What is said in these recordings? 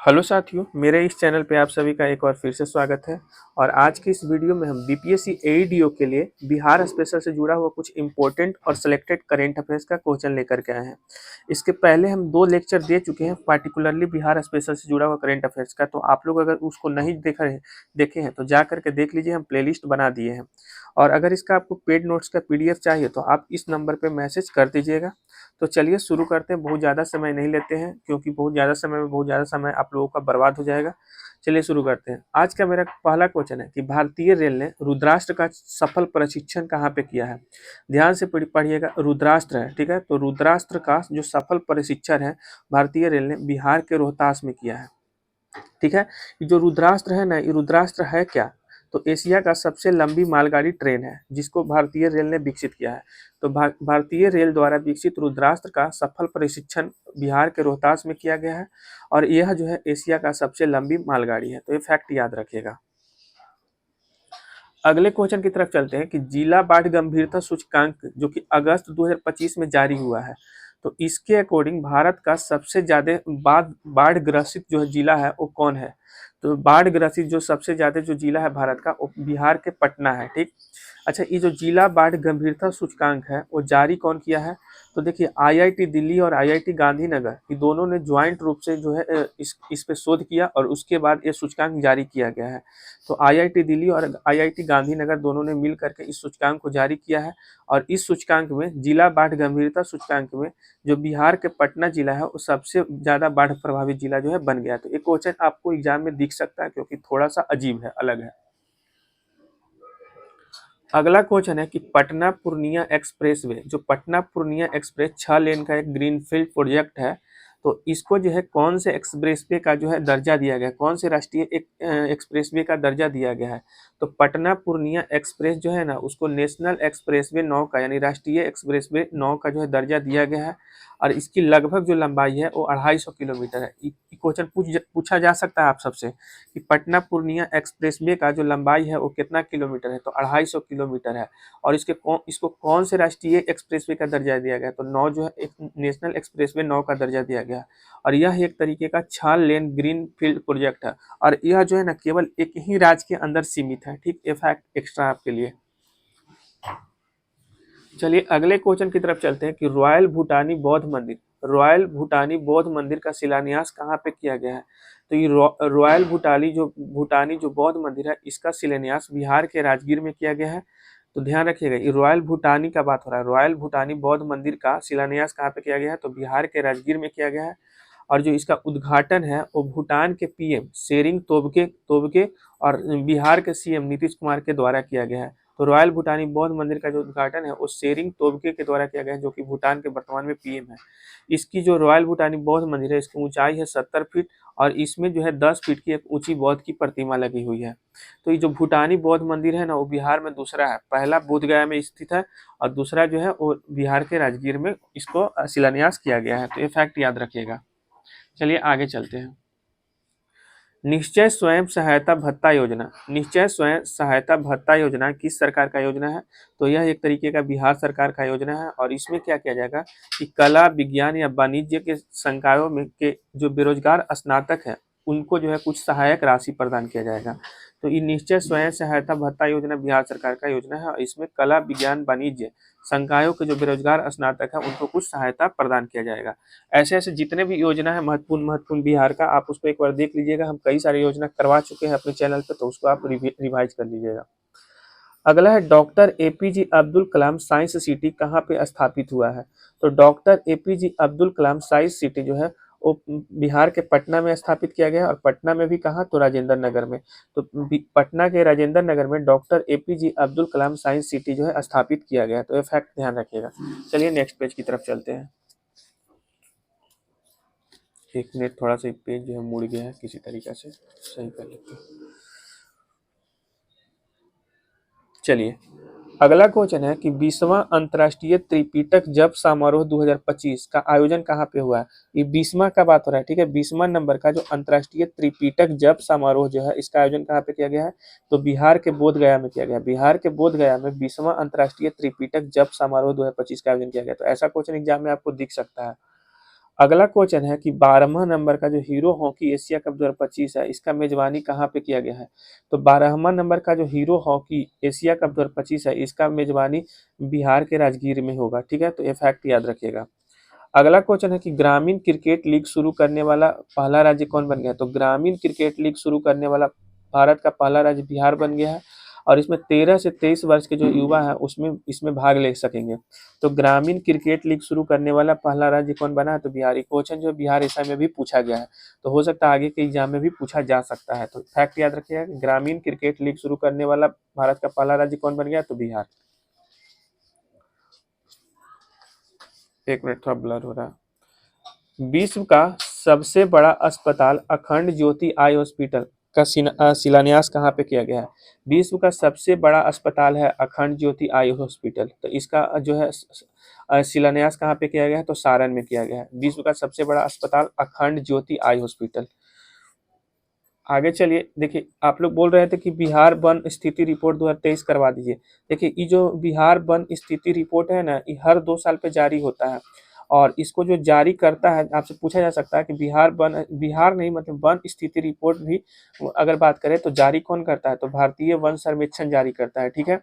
Hello साथियों, मेरे इस चैनल पे आप सभी का एक बार फिर से स्वागत है। और आज की इस वीडियो में हम बीपीएससी एईडीओ के लिए बिहार स्पेशल से जुड़ा हुआ कुछ इंपॉर्टेंट और सिलेक्टेड करंट अफेयर्स का क्वेश्चन लेकर के आए हैं। इसके पहले हम 2 लेक्चर दे चुके हैं पार्टिकुलरली बिहार स्पेशल से जुड़ा हुआ करंट अफेयर्स का, तो आप लोग अगर उसको नहीं देखे हैं तो जा करके देख लीजिए, हम प्लेलिस्ट बना दिए हैं। और अगर इसका आपको पेड नोट्स का पीडीएफ चाहिए तो आप इस नंबर पे मैसेज कर दीजिएगा। तो चलिए शुरू करते हैं, बहुत ज़्यादा समय नहीं लेते हैं क्योंकि बहुत ज़्यादा समय आप लोगों का बर्बाद हो जाएगा। चलिए शुरू करते हैं। आज का मेरा पहला क्वेश्चन है कि भारतीय रेल ने रुद्राष्ट्र का सफल प्रशिक्षण कहाँ पे किया है। ध्यान से पढ़िएगा, रुद्राष्ट्र है, ठीक है। तो रुद्राष्ट्र का जो सफल प्रशिक्षण है भारतीय रेल ने बिहार के रोहतास में किया है, ठीक है। ये जो रुद्राष्ट्र है ना, ये रुद्राष्ट्र है क्या? तो एशिया का सबसे लंबी मालगाड़ी ट्रेन है जिसको भारतीय रेल ने विकसित किया है। तो भारतीय रेल द्वारा विकसित रुद्राष्ट्र का सफल प्रशिक्षण बिहार के रोहतास में किया गया है। और यह जो है एशिया का सबसे लंबी मालगाड़ी है, तो ये फैक्ट याद रखिएगा। अगले क्वेश्चन की तरफ चलते हैं कि जिला बाढ़ गंभीरता सूचकांक जो कि अगस्त 2025 में जारी हुआ है, तो इसके अकॉर्डिंग भारत का सबसे ज्यादा बाढ़ ग्रसित जो जिला है वो कौन है। तो बाढ़ ग्रसित जो सबसे ज्यादा जो जिला है भारत का, वो बिहार के पटना है, ठीक। अच्छा, ये जो जिला बाढ़ गंभीरता सूचकांक है वो जारी कौन किया है? तो देखिए, आईआईटी दिल्ली और आईआईटी गांधीनगर ये दोनों ने ज्वाइंट रूप से जो है इस पे शोध किया और उसके बाद ये सूचकांक जारी किया गया है। तो आईआईटी दिल्ली और आईआईटी गांधीनगर दोनों ने मिल करके इस सूचकांक को जारी किया है। और इस सूचकांक में, जिला बाढ़ गंभीरता सूचकांक में, जो बिहार के पटना जिला है वो सबसे ज्यादा बाढ़ प्रभावित जिला जो है बन गया। तो ये क्वेश्चन आपको एग्जाम में दिख सकता है क्योंकि थोड़ा सा अजीब है, अलग है। अगला क्वेश्चन है कि पटना पूर्णिया एक्सप्रेसवे, जो पटना पूर्णिया एक्सप्रेस 6 लेन का एक ग्रीनफील्ड प्रोजेक्ट है, तो इसको जो है कौन से एक्सप्रेसवे का जो है दर्जा दिया गया, कौन से राष्ट्रीय एक्सप्रेसवे का दर्जा दिया गया है। तो पटना पूर्णिया एक्सप्रेस जो है ना, उसको नेशनल एक्सप्रेसवे 9 का यानी राष्ट्रीय एक्सप्रेसवे 9 का जो है दर्जा दिया गया है। और इसकी लगभग जो लंबाई है वो 250 किलोमीटर है। क्वेश्चन पूछा जा सकता है आप सबसे कि पटना पूर्णिया एक्सप्रेसवे का जो लंबाई है वो कितना किलोमीटर है, तो 250 किलोमीटर है। और इसको कौन से राष्ट्रीय एक्सप्रेसवे का दर्जा दिया गया, तो 9 जो है एक नेशनल एक्सप्रेसवे 9 का दर्जा दिया गया है। और यह एक तरीके का 6 लेन ग्रीन फील्ड प्रोजेक्ट है। और यह जो है ना केवल एक ही राज्य के अंदर सीमित है, ठीक। ये फैक्ट एक्स्ट्रा आपके लिए। चलिए अगले क्वेश्चन की तरफ चलते हैं कि रॉयल भूटानी बौद्ध मंदिर का शिलान्यास कहाँ पे किया गया है। तो ये रॉयल भूटानी जो बौद्ध मंदिर है, इसका शिलान्यास बिहार के राजगीर में किया गया है। तो ध्यान रखिएगा, ये रॉयल भूटानी का बात हो रहा है। रॉयल भूटानी बौद्ध मंदिर का शिलान्यास कहाँ पे किया गया है, तो बिहार के राजगीर में किया गया है। और जो इसका उद्घाटन है वो भूटान के पीएम शेरिंग तोब्गे और बिहार के सीएम नीतीश कुमार के द्वारा किया गया है। तो रॉयल भूटानी बौद्ध मंदिर का जो उद्घाटन है वो शेरिंग तोब्गे के द्वारा किया गया है, जो कि भूटान के वर्तमान में पीएम है। इसकी जो रॉयल भूटानी बौद्ध मंदिर है, इसकी ऊंचाई है 70 फीट। और इसमें जो है 10 फीट की एक ऊंची बौद्ध की प्रतिमा लगी हुई है। तो ये जो भूटानी बौद्ध मंदिर है ना, वो बिहार में दूसरा है। पहला बोधगया में स्थित है और दूसरा जो है वो बिहार के राजगीर में इसको शिलान्यास किया गया है। तो ये फैक्ट याद रखिएगा। चलिए आगे चलते हैं। निश्चय स्वयं सहायता भत्ता योजना, निश्चय स्वयं सहायता भत्ता योजना किस सरकार का योजना है? तो यह एक तरीके का बिहार सरकार का योजना है। और इसमें क्या किया जाएगा कि कला, विज्ञान या वाणिज्य के संकायों में के जो बेरोजगार स्नातक है उनको जो है कुछ सहायक राशि प्रदान किया जाएगा। तो ये निश्चय स्वयं सहायता भत्ता योजना बिहार सरकार का योजना है और इसमें कला, विज्ञान, वाणिज्य संकायों के जो बेरोजगार स्नातक है उनको कुछ सहायता प्रदान किया जाएगा। ऐसे ऐसे जितने भी योजना है महत्वपूर्ण बिहार का, आप उसको एक बार देख लीजिएगा। हम कई सारी योजना करवा चुके हैं अपने चैनल पे, तो उसको आप रिवाइज कर लीजिएगा। अगला है doctor APJ Abdul Kalam science city कहाँ पे स्थापित हुआ है। तो doctor APJ Abdul Kalam science city जो है वो बिहार के पटना में स्थापित किया गया है। और पटना में भी कहाँ, तो राजेंद्र नगर में। तो पटना के राजेंद्र नगर में doctor APJ Abdul Kalam science city जो है स्थापित किया गया है। तो ये फैक्ट ध्यान रखिएगा। चलिए नेक्स्ट पेज की तरफ चलते हैं। एक मिनट, थोड़ा सा पेज जो है मुड़ गया है, किसी तरीके से सही कर लेते हैं। चलिए अगला क्वेश्चन है कि 20वां अंतर्राष्ट्रीय त्रिपिटक जप समारोह 2025 का आयोजन कहाँ पे हुआ है। ये 20वां का बात हो रहा है, ठीक है। 20वां नंबर का जो अंतर्राष्ट्रीय त्रिपिटक जप समारोह जो है, इसका आयोजन कहाँ पे किया गया है, तो बिहार के बोधगया में किया गया। बिहार के बोधगया में 20वां अंतर्राष्ट्रीय त्रिपिटक जप समारोह 2025 का आयोजन किया गया। तो ऐसा क्वेश्चन एग्जाम में आपको दिख सकता है। अगला क्वेश्चन है कि 12वां नंबर का जो हीरो हॉकी एशिया कप 2025 है, इसका मेजबानी कहाँ पे किया गया है? तो 12वां नंबर का जो हीरो हॉकी एशिया कप 2025 है, इसका मेजबानी बिहार के राजगीर में होगा। ठीक है, तो ये फैक्ट याद रखिएगा। अगला क्वेश्चन है कि ग्रामीण क्रिकेट लीग शुरू करने वाला पहला राज्य कौन बन गया? तो ग्रामीण क्रिकेट लीग शुरू करने वाला भारत का पहला राज्य बिहार बन गया है, और इसमें 13 से 23 वर्ष के जो युवा है उसमें इसमें भाग ले सकेंगे। तो ग्रामीण क्रिकेट लीग शुरू करने वाला पहला राज्य कौन बना है? तो बिहार। ये क्वेश्चन जो है बिहार एसआई में भी पूछा गया है, तो हो सकता है आगे के एग्जाम में भी पूछा जा सकता है। तो फैक्ट याद रखिएगा, ग्रामीण क्रिकेट लीग शुरू करने वाला भारत का पहला राज्य कौन बन गया? तो बिहार। एक मिनट, थोड़ा ब्लर हो रहा है। विश्व का सबसे बड़ा अस्पताल अखंड ज्योति आई हॉस्पिटल का शिलान्यास कहाँ पे किया गया है? विश्व का सबसे बड़ा अस्पताल है अखंड ज्योति आई हॉस्पिटल, तो इसका जो है शिलान्यास कहाँ पे किया गया है? तो सारण में किया गया है। विश्व का सबसे बड़ा अस्पताल अखंड ज्योति आई हॉस्पिटल। आगे चलिए, देखिए आप लोग बोल रहे थे कि बिहार वन स्थिति रिपोर्ट 2023 करवा दीजिए। देखिए ये जो बिहार वन स्थिति रिपोर्ट है ना, ये हर 2 साल पे जारी होता है, और इसको जो जारी करता है, आपसे पूछा जा सकता है कि बिहार नहीं, मतलब वन स्थिति रिपोर्ट भी अगर बात करें तो जारी कौन करता है? तो भारतीय वन सर्वेक्षण जारी करता है। ठीक है,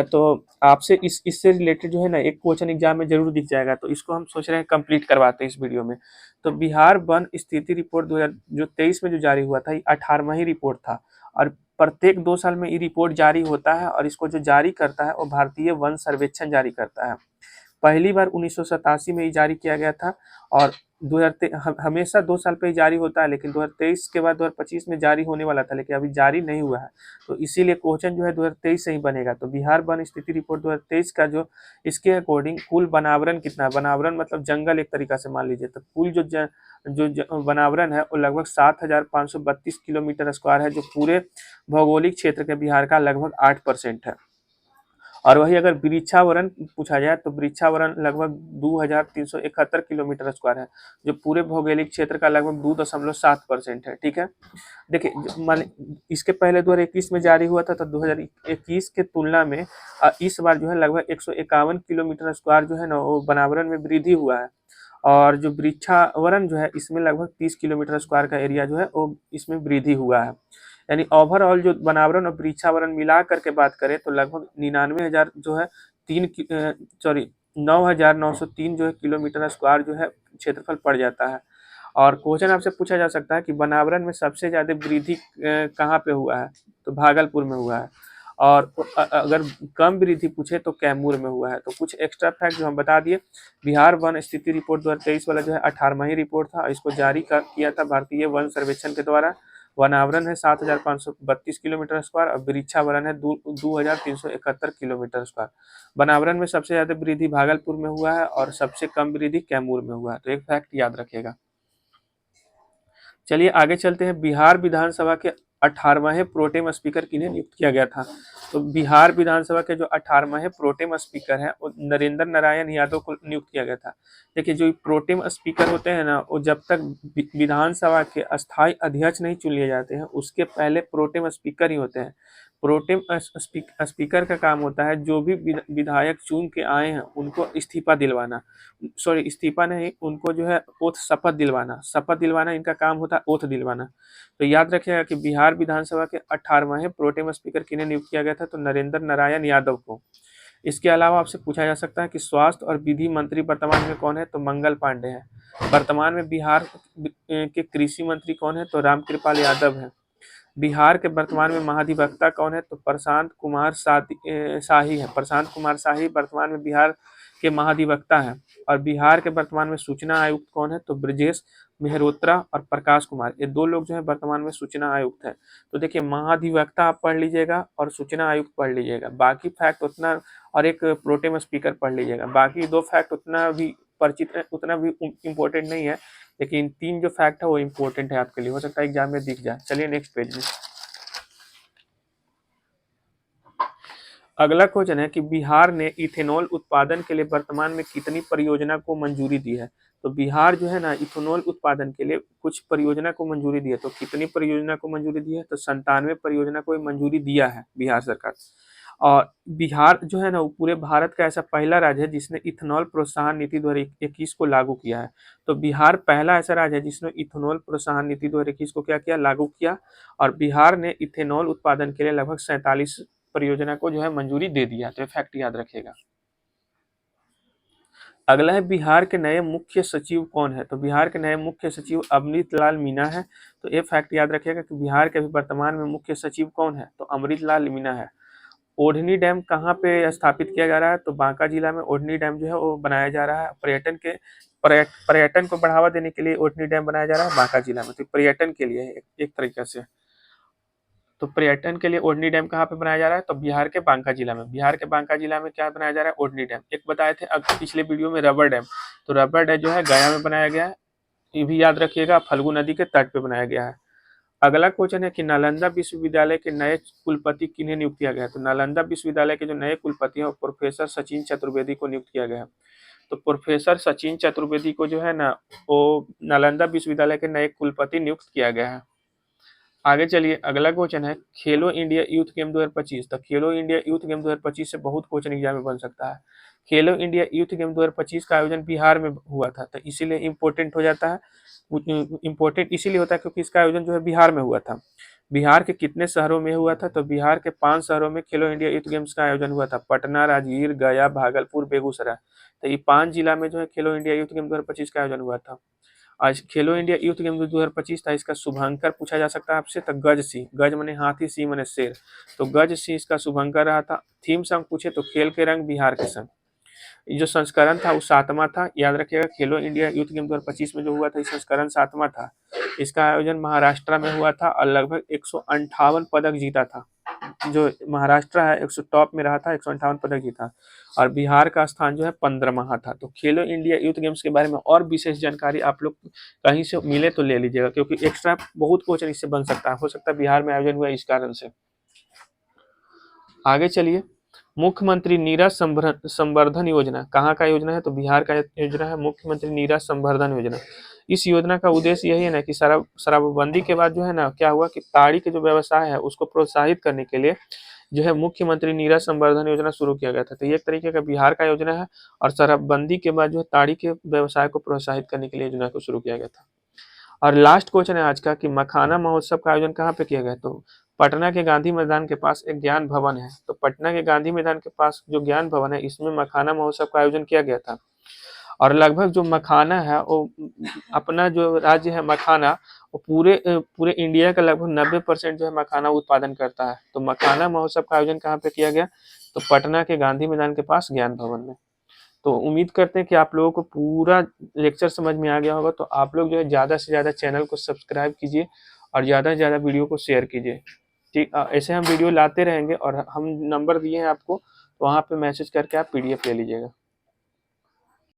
तो आपसे इससे रिलेटेड जो है ना एक क्वेश्चन एग्जाम में जरूर दिख जाएगा, तो इसको हम सोच रहे हैं कंप्लीट करवाते हैं इस वीडियो में। तो बिहार वन स्थिति रिपोर्ट 2023 में जो जारी हुआ था, ये 18वां ही रिपोर्ट था, और प्रत्येक 2 साल में ये रिपोर्ट जारी होता है, और इसको जो जारी करता है वो भारतीय वन सर्वेक्षण जारी करता है। पहली बार 1987 में ये जारी किया गया था, और हमेशा 2 साल पे ही जारी होता है, लेकिन 2023 के बाद 2025 में जारी होने वाला था, लेकिन अभी जारी नहीं हुआ है, तो इसीलिए क्वेश्चन जो है 2023 से ही बनेगा। तो बिहार वन स्थिति रिपोर्ट 2023 का जो इसके अकॉर्डिंग कुल वनावरण कितना है? वनावरण मतलब जंगल एक तरीका से मान लीजिए, तो कुल जो वनावरण है वो लगभग 7,532 किलोमीटर स्क्वायर है, जो पूरे भौगोलिक क्षेत्र के बिहार का लगभग 8% है। और वही अगर वृक्षावरण पूछा जाए तो वृक्षावरण लगभग 2,371 किलोमीटर स्क्वायर है, जो पूरे भौगोलिक क्षेत्र का लगभग 2.7% है। ठीक है, देखिए मान इसके पहले 2021 में जारी हुआ था, तो 2021 के तुलना में इस बार जो है लगभग 151 किलोमीटर स्क्वायर जो है ना वो वनावरण में वृद्धि हुआ है, और जो वृक्षावरण जो है इसमें लगभग 30 किलोमीटर स्क्वायर का एरिया जो है वो इसमें वृद्धि हुआ है। यानी ओवरऑल जो वनावरण और वृक्षावरण मिला करके बात करें तो लगभग 99,000 जो है 9,903 जो है किलोमीटर स्क्वायर जो है क्षेत्रफल पड़ जाता है। और क्वेश्चन आपसे पूछा जा सकता है कि वनावरण में सबसे ज्यादा वृद्धि कहाँ पे हुआ है? तो भागलपुर में हुआ है, और अगर कम वृद्धि पूछे तो कैमूर में हुआ है। तो कुछ एक्स्ट्रा फैक्ट जो हम बता दिए। बिहार वन स्थिति रिपोर्ट 2023 वाला जो है 18वां ही रिपोर्ट था, इसको जारी किया था भारतीय वन सर्वेक्षण के द्वारा। वनावरण है 7,532 किलोमीटर स्क्वायर, और वृक्षावरण है 2,371 किलोमीटर स्क्वायर। वनावरण में सबसे ज्यादा वृद्धि भागलपुर में हुआ है, और सबसे कम वृद्धि कैमूर में हुआ है। तो एक फैक्ट याद रखिएगा। चलिए आगे चलते हैं। बिहार विधानसभा के 18वें प्रोटेम स्पीकर किन्हें नियुक्त किया गया था? तो बिहार विधानसभा के जो 18वें प्रोटेम स्पीकर हैं वो नरेंद्र नारायण यादव को नियुक्त किया गया था। देखिए जो प्रोटेम स्पीकर होते हैं ना, वो जब तक विधानसभा के अस्थायी अध्यक्ष नहीं चुन लिए जाते हैं उसके पहले प्रोटेम स्पीकर ही होते हैं। प्रोटेम स्पीकर का काम होता है जो भी विधायक चुन के आए हैं उनको इस्तीफा दिलवाना, सॉरी इस्तीफा नहीं, उनको जो है शपथ दिलवाना इनका काम होता है, ओथ दिलवाना। तो याद रखिएगा कि बिहार विधानसभा के 18वें प्रोटेम स्पीकर किन्हें नियुक्त किया गया था? तो नरेंद्र नारायण यादव को। इसके अलावा आपसे पूछा जा सकता है कि स्वास्थ्य और विधि मंत्री वर्तमान में कौन है? तो मंगल पांडे हैं। वर्तमान में बिहार के कृषि मंत्री कौन है? तो रामकृपाल यादव है। बिहार के वर्तमान में महाधिवक्ता कौन है? तो प्रशांत कुमार शाही है। प्रशांत कुमार शाही वर्तमान में बिहार के महाधिवक्ता हैं। और बिहार के वर्तमान में सूचना आयुक्त कौन है? तो ब्रजेश मेहरोत्रा और प्रकाश कुमार, ये 2 लोग जो है वर्तमान में सूचना आयुक्त है। तो देखिए महाधिवक्ता आप पढ़ लीजिएगा और सूचना आयुक्त पढ़ लीजिएगा, बाकी फैक्ट उतना, और एक प्रोटेम स्पीकर पढ़ लीजिएगा। बाकी 2 फैक्ट उतना भी परिचित, उतना भी इम्पोर्टेंट नहीं है, लेकिन 3 जो फैक्ट है वो इम्पोर्टेंट है आपके लिए, हो सकता है एग्जाम में दिख जाए। चलिए नेक्स्ट पेज में। अगला क्वेश्चन है कि बिहार ने इथेनॉल उत्पादन के लिए वर्तमान में कितनी परियोजना को मंजूरी दी है? तो बिहार जो है ना इथेनॉल उत्पादन के लिए कुछ परियोजना को मंजूरी दी है। तो कितनी परियोजना को मंजूरी दी है? तो 97 परियोजना को मंजूरी दिया है बिहार सरकार। और बिहार जो है ना वो पूरे भारत का ऐसा पहला राज्य है जिसने इथेनॉल प्रोत्साहन नीति 2021 को लागू किया है। तो बिहार पहला ऐसा राज्य है जिसने इथेनॉल प्रोत्साहन नीति 2021 को क्या किया, लागू किया। और बिहार ने इथेनॉल उत्पादन के लिए लगभग 47 परियोजना को जो है मंजूरी दे दिया। तो ये फैक्ट याद रखिएगा। अगला है बिहार के नए मुख्य सचिव कौन है। तो बिहार के नए मुख्य सचिव अमृत लाल मीणा है। तो ये फैक्ट याद रखिएगा कि बिहार के अभी वर्तमान में मुख्य सचिव कौन है, तो अमृत लाल मीणा है। ओढ़नी डैम कहाँ पे स्थापित किया जा रहा है, तो बांका जिला में ओढ़नी डैम जो है वो बनाया जा रहा है। पर्यटन को बढ़ावा देने के लिए ओढ़नी डैम बनाया जा रहा है बांका जिला में। तो पर्यटन के लिए एक तरीके से, तो पर्यटन के लिए ओढ़नी डैम कहाँ पे बनाया जा रहा है, तो बिहार के बांका जिला में। बिहार के बांका जिला में क्या बनाया जा रहा है, ओढ़नी डैम। एक बताए थे अब पिछले वीडियो में रबर डैम, तो रबर डैम जो है गया में बनाया गया है। ये भी याद रखिएगा, फल्गु नदी के तट पे बनाया गया है। अगला क्वेश्चन है कि नालंदा विश्वविद्यालय के नए कुलपति किन्हें नियुक्त किया गया है। तो नालंदा विश्वविद्यालय के जो नए कुलपति हैं वो प्रोफेसर सचिन चतुर्वेदी को नियुक्त किया गया है। तो प्रोफेसर सचिन चतुर्वेदी को जो है ना वो नालंदा विश्वविद्यालय के नए कुलपति नियुक्त किया गया है। आगे चलिए, अगला क्वेश्चन है खेलो इंडिया यूथ गेम 2025। तो खेलो इंडिया यूथ गेम 2025 से बहुत क्वेश्चन एग्जाम में बन सकता है। खेलो इंडिया यूथ गेम 2025 का आयोजन बिहार में हुआ था, तो इसीलिए इम्पोर्टेंट हो जाता है। इम्पोर्टेंट इसीलिए होता है क्योंकि इसका आयोजन जो है बिहार में हुआ था। बिहार के कितने शहरों में हुआ था, तो बिहार के 5 शहरों में खेलो इंडिया यूथ गेम्स का आयोजन हुआ था। पटना, राजगीर, गया, भागलपुर, बेगूसराय। तो ये 5 जिला में जो है खेलो इंडिया यूथ गेम 2025 का आयोजन हुआ था। आज खेलो इंडिया यूथ गेम 2025 था, इसका शुभंकर पूछा जा सकता है आपसे। तो गज सिंह, गज मने हाथी, सिंह मने शेर, तो गज सिंह इसका शुभंकर रहा था। थीम सॉन्ग पूछे तो खेल के रंग बिहार के संग। ये जो संस्करण था वो 7वां था, याद रखिएगा। खेलो इंडिया यूथ गेम 2025 में जो हुआ था ये संस्करण 7वां था। इसका आयोजन महाराष्ट्र में हुआ था और लगभग 158 पदक जीता था। जो महाराष्ट्र है 100 टॉप में रहा था, 158 पदक जीता। और बिहार का स्थान जो है 15वां था। तो खेलो इंडिया यूथ गेम्स के बारे में और विशेष जानकारी आप लोग कहीं से मिले तो ले लीजिएगा, क्योंकि एक्स्ट्रा बहुत क्वेश्चन इससे बन सकता है। हो सकता है बिहार में आयोजन हुआ इस कारण से। आगे चलिए, मुख्यमंत्री नीरज संवर्धन योजना कहाँ का योजना है, तो बिहार का योजना है मुख्यमंत्री नीरज संवर्धन योजना। इस योजना का उद्देश्य यही है ना कि शराबबंदी के बाद जो है ना क्या हुआ कि ताड़ी के जो व्यवसाय है उसको प्रोत्साहित करने के लिए जो है मुख्यमंत्री नीरज संवर्धन योजना शुरू किया गया था। तो ये एक तरीके का बिहार का योजना है और शराबबंदी के बाद जो है ताड़ी के व्यवसाय को प्रोत्साहित करने के लिए योजना को शुरू किया गया था। और लास्ट क्वेश्चन है आज का कि मखाना महोत्सव का आयोजन कहाँ पे किया गया, तो पटना के गांधी मैदान के पास एक ज्ञान भवन है। तो पटना के गांधी मैदान के पास जो ज्ञान भवन है इसमें मखाना महोत्सव का आयोजन किया गया था। और लगभग जो मखाना है वो अपना जो राज्य है मखाना वो पूरे इंडिया का लगभग 90% जो है मखाना उत्पादन करता है। तो मखाना महोत्सव का आयोजन कहाँ पे किया गया, तो पटना के गांधी मैदान के पास ज्ञान भवन में। तो उम्मीद करते हैं कि आप लोगों को पूरा लेक्चर समझ में आ गया होगा। तो आप लोग जो है ज़्यादा से ज़्यादा चैनल को सब्सक्राइब कीजिए और ज़्यादा से ज़्यादा वीडियो को शेयर कीजिए। ठीक, ऐसे हम वीडियो लाते रहेंगे और हम नंबर दिए हैं आपको, तो वहाँ पे मैसेज करके आप PDF ले लीजिएगा।